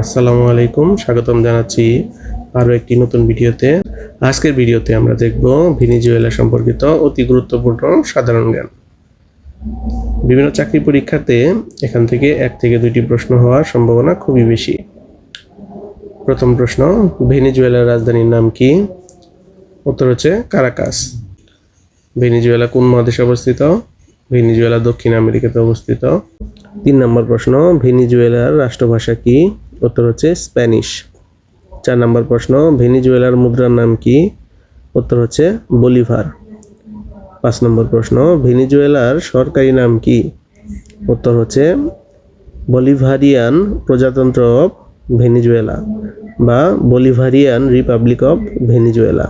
আসসালামু আলাইকুম, স্বাগতম জানাচ্ছি আরও একটি নতুন ভিডিওতে। আজকের ভিডিওতে আমরা দেখব ভেনেজুয়েলা সম্পর্কিত অতি গুরুত্বপূর্ণ সাধারণ জ্ঞান। বিভিন্ন চাকরি পরীক্ষাতে এখান থেকে 1 থেকে 2টি প্রশ্ন হওয়ার সম্ভাবনা খুবই বেশি। প্রথম প্রশ্ন, ভেনেজুয়েলার রাজধানীর নাম কি? উত্তর হচ্ছে কারাকাস। ভেনেজুয়েলা কোন মহাদেশে অবস্থিত? ভেনেজুয়েলা দক্ষিণ আমেরিকাতে অবস্থিত। 3 নম্বর প্রশ্ন, ভেনেজুয়েলার রাষ্ট্রভাষা কি? উত্তর হচ্ছে স্প্যানিশ। 4 নম্বর প্রশ্ন, ভেনেজুয়েলার মুদ্রার নাম কি? উত্তর হচ্ছে বলিভার। 5 নম্বর প্রশ্ন, ভেনেজুয়েলার সরকারি নাম কি? উত্তর হচ্ছে বলিভারিয়ান প্রজাতন্ত্র অফ ভেনেজুয়েলা বা বলিভারিয়ান রিপাবলিক অফ ভেনেজুয়েলা।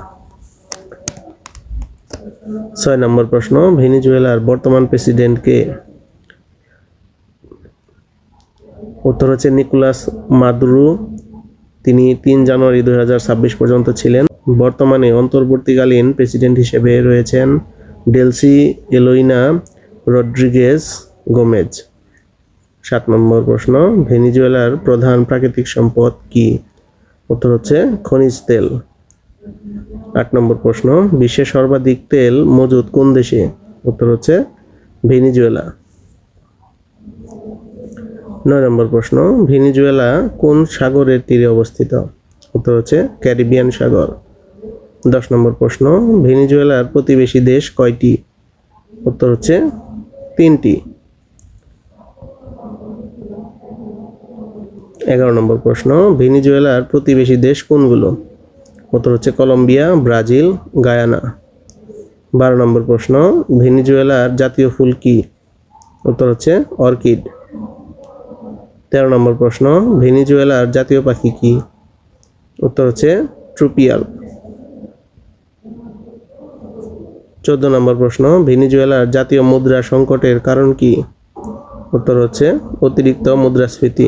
6 নম্বর প্রশ্ন, ভেনেজুয়েলার বর্তমান প্রেসিডেন্ট কে? উত্তর হচ্ছে নিকোলাস মাদুরো। তিনি 3 জানুয়ারি 2026 পর্যন্ত ছিলেন। বর্তমানে অন্তর্বর্তীকালীন প্রেসিডেন্ট হিসেবে রয়েছেন ডেলসি এলোইনা রড্রিগেজ গোমেজ। 7 নম্বর প্রশ্ন, ভেনেজুয়েলার প্রধান প্রাকৃতিক সম্পদ কি? উত্তর হচ্ছে খনিজ তেল। 8 নম্বর প্রশ্ন, বিশ্বের সর্বাধিক তেল মজুদ কোন দেশে? উত্তর হচ্ছে ভেনেজুয়েলা। 9 নম্বর প্রশ্ন, ভেনেজুয়েলা কোন সাগরের তীরে অবস্থিত? উত্তর হচ্ছে ক্যারিবিয়ান সাগর। 10 নম্বর প্রশ্ন, ভেনেজুয়েলার প্রতিবেশী দেশ কয়টি? উত্তর হচ্ছে 3টি। 11 নম্বর প্রশ্ন, ভেনেজুয়েলার প্রতিবেশী দেশ কোনগুলো? উত্তর হচ্ছে কলম্বিয়া, ব্রাজিল, গায়ানা। 12 নম্বর প্রশ্ন, ভেনেজুয়েলার জাতীয় ফুল কি? উত্তর হচ্ছে অর্কিড। 13 নম্বর প্রশ্ন, ভেনেজুয়েলার জাতীয় পাখি কি? উত্তর হচ্ছে ট্রুপিয়াল। 14 নম্বর প্রশ্ন, ভেনেজুয়েলার জাতীয় মুদ্রা সংকটের কারণ কি? উত্তর হচ্ছে অতিরিক্ত মুদ্রাস্ফীতি।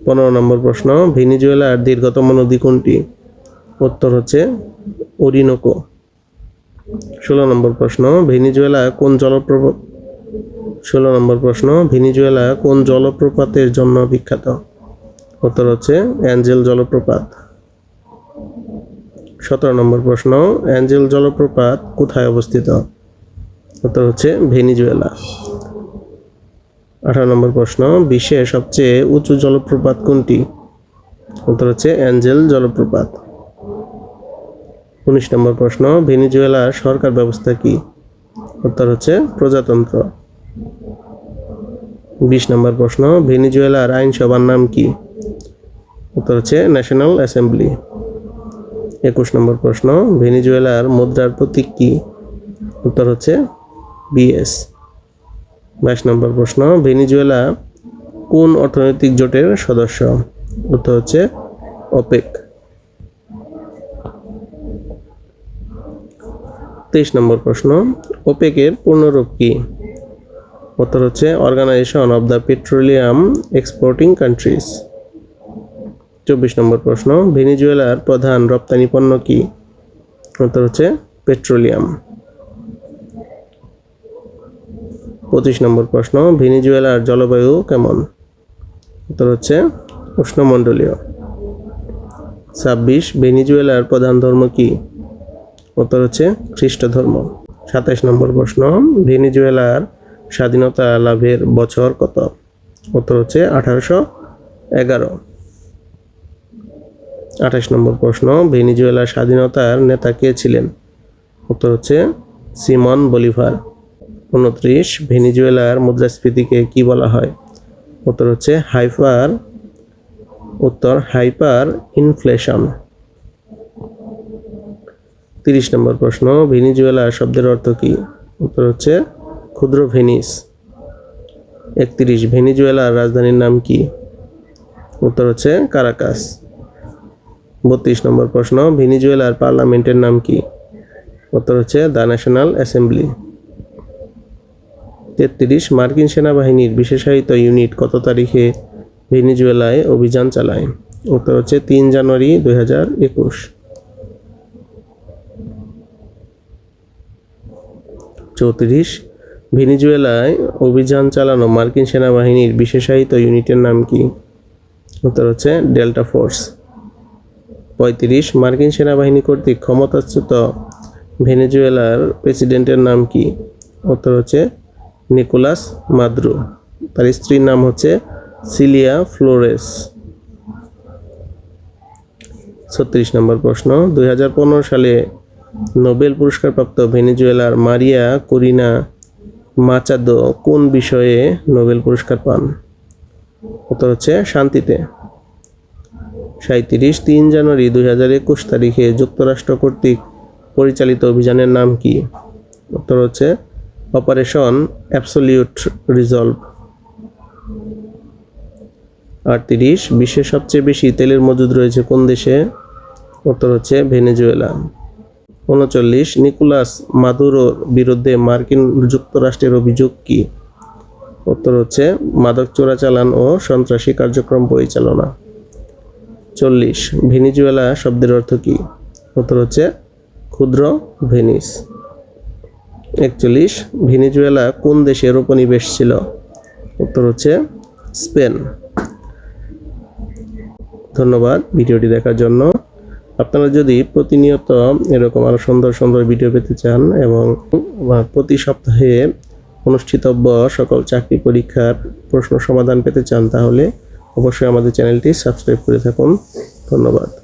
15 নম্বর প্রশ্ন, ভেনেজুয়েলার দীর্ঘতম নদী কোনটি? উত্তর হচ্ছে ওরিনোকো। 16 নম্বর প্রশ্ন, ভেনেজুয়েলা কোন জলপ্রপাতের জন্য বিখ্যাত? উত্তর হচ্ছে অ্যাঞ্জেল জলপ্রপাত। 17 নম্বর প্রশ্ন, অ্যাঞ্জেল জলপ্রপাত কোথায় অবস্থিত? উত্তর হচ্ছে ভেনেজুয়েলা। 18 নম্বর প্রশ্ন, বিশ্বের সবচেয়ে উঁচু জলপ্রপাত কোনটি? উত্তর হচ্ছে অ্যাঞ্জেল জলপ্রপাত। 19 নম্বর প্রশ্ন, ভেনেজুয়েলার সরকার ব্যবস্থা কি? উত্তর হচ্ছে প্রজাতন্ত্র। 20 নম্বর প্রশ্ন, ভেনেজুয়েলার আইনসভার নাম কি? উত্তর হচ্ছে ন্যাশনাল অ্যাসেম্বলি। 21 নম্বর প্রশ্ন, ভেনেজুয়েলার মুদ্রার প্রতীক কি? উত্তর হচ্ছে বিএস। 22 নম্বর প্রশ্ন, ভেনেজুয়েলা কোন অর্থনৈতিক জোটের সদস্য? উত্তর হচ্ছে ওপেক। 23 নম্বর প্রশ্ন, ওপেকের পূর্ণরূপ কি? উত্তর হচ্ছে organisation of the petroleum exporting countries. 24 number প্রশ্ন, ভেনেজুয়েলার প্রধান রপ্তানি পণ্য কি? উত্তর হচ্ছে পেট্রোলিয়াম। 25 নম্বর প্রশ্ন, ভেনেজুয়েলার জলবায়ু কেমন? উত্তর হচ্ছে উষ্ণমণ্ডলীয়। 26, ভেনেজুয়েলার প্রধান ধর্ম কি? উত্তর হচ্ছে খ্রিস্ট ধর্ম। 27 নম্বর প্রশ্ন, ভেনেজুয়েলার স্বাধীনতা লাভের বছর কত? উত্তর হচ্ছে 1811। 28 নম্বর প্রশ্ন, ভেনেজুয়েলার স্বাধীনতার নেতা কে ছিলেন? উত্তর হচ্ছে সিমন বলিভার। 29, ভেনেজুয়েলার মুদ্রাস্ফীতিকে কি বলা হয়? উত্তর হচ্ছে হাইপার ইনফ্লেশন। 30 নম্বর প্রশ্ন, ভেনেজুয়েলা শব্দের অর্থ কি? উত্তর হচ্ছে ক্ষুদ্র ভেনিস। 31, ভেনেজুয়েলার রাজধানীর নাম কি? উত্তর হচ্ছে কারাকাস। 32 নম্বর প্রশ্ন, ভেনেজুয়েলার পার্লামেন্টের নাম কি? উত্তর হচ্ছে দ্য ন্যাশনাল অ্যাসেম্বলি। 33, মার্কিন সেনাবাহিনীর বিশেষায়িত ইউনিট কত তারিখে ভেনেজুয়েলায় অভিযান চালায়? উত্তর হচ্ছে 3 জানুয়ারি 2021। 34, ভেনেজুয়েলায় অভিযান চালানো মার্কিন সেনাবাহিনীর বিশেষায়িত ইউনিটের নাম কি? উত্তর হচ্ছে ডেল্টা ফোর্স। 35 মার্কিন সেনাবাহিনী কর্তৃক ক্ষমতাচ্যুত ভেনেজুয়েলার প্রেসিডেন্টের নাম কি? উত্তর হচ্ছে নিকোলাস মাদুরো। তার স্ত্রীর নাম হচ্ছে সিলিয়া ফ্লোরেস। 36 নম্বর প্রশ্ন, 2015 সালে নোবেল পুরস্কারপ্রাপ্ত ভেনেজুয়েলার মারিয়া করিনা মাচাদো কোন বিষয়ে নোবেল পুরস্কার পান? উত্তর হচ্ছে শান্তিতে। 37 3 জানুয়ারি 2021 তারিখে যুক্তরাষ্ট্র কর্তৃক পরিচালিত অভিযানের নাম কি? উত্তর হচ্ছে অপারেশন অ্যাবসলিউট রিজলভ। 38 বিশ্বের সবচেয়ে বেশি তেলের মজুদ রয়েছে কোন দেশে? উত্তর হচ্ছে ভেনেজুয়েলা। 39 নিকোলাস মাদুরোর বিরুদ্ধে মার্কিন যুক্তরাষ্ট্রের অভিযোগ কি? উত্তর হচ্ছে মাদক চোরাচালান ও সন্ত্রাসী কার্যক্রম পরিচালনা। 40 ভেনেজুয়েলা শব্দের অর্থ কি? উত্তর হচ্ছে ক্ষুদ্র ভেনিস। 41 ভেনেজুয়েলা কোন দেশের উপনিবেশ ছিল? উত্তর হচ্ছে স্পেন। ধন্যবাদ ভিডিওটি দেখার জন্য। আপনারা যদি প্রতিনিয়ত এরকম আরও সুন্দর সুন্দর ভিডিও পেতে চান এবং প্রতি সপ্তাহে অনুষ্ঠিতব্য সকল চাকরি পরীক্ষার প্রশ্ন সমাধান পেতে চান তাহলে অবশ্যই আমাদের চ্যানেলটি সাবস্ক্রাইব করে থাকুন। ধন্যবাদ।